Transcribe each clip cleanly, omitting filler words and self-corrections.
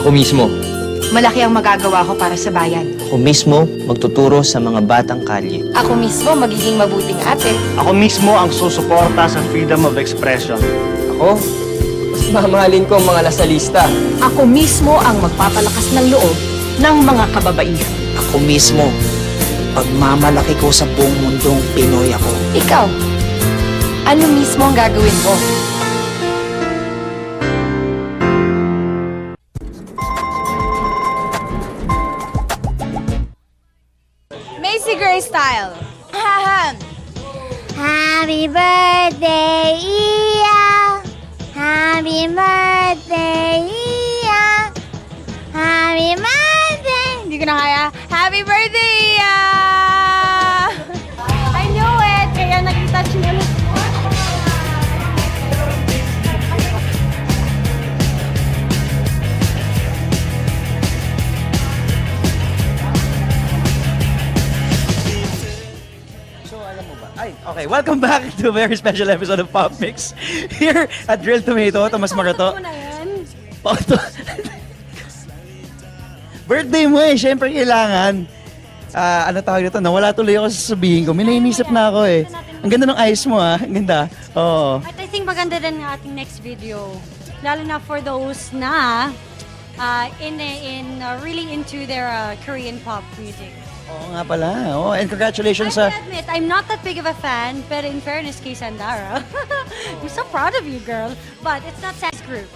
Ako mismo. Malaki ang magagawa ko para sa bayan. Ako mismo magtuturo sa mga batang kalye. Ako mismo magiging mabuting ate. Ako mismo ang susuporta sa freedom of expression. Ako? Mas mamahalin ko ang mga nasa lista. Ako mismo ang magpapalakas ng loob ng mga kababaihan. Ako mismo, pagmamalaki ko sa buong mundong Pinoy ako. Ikaw, ano mismo ang gagawin mo? Macy Gray style. Happy birthday, Iya! Happy birthday, Iya! Happy birthday! Hindi ko na kaya. Happy birthday, Iya! I knew it! Kaya nag-touch niyo ulit. Okay, welcome back to a very special episode of Pop Mix. Here at Drill Tomato, Tomas Marato. Ano na yan? Pauto. Birthday mo eh, syempre kailangan. Ano tawag nito? Nawala tuloy ako sa sasabihin ko. May nainisip na ako eh. Ang ganda ng eyes mo ah. Ang ganda. Oo. At I think maganda din ang ating next video. Lalo na for those na really into their Korean pop music. Oo nga pala. Oh, and congratulations I sa... can admit, I'm not that big of a fan, but in fairness kay Sandara, I'm so proud of you, girl. But it's not Sam's group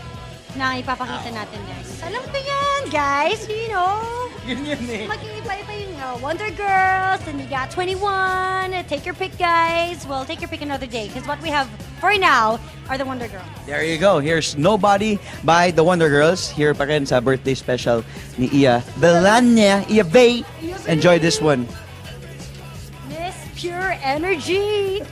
na ipapakita natin, guys. Alam ko yan, guys, you know. Yun yun eh. Mag-iiba-iba yung Wonder Girls, and you got 21. Take your pick, guys. Well, take your pick another day, because what we have for now are the Wonder Girls. There you go. Here's Nobody by the Wonder Girls. Here pa rin sa birthday special ni Iya Delanya. Iya Bay. Enjoy this one. Miss Pure Energy.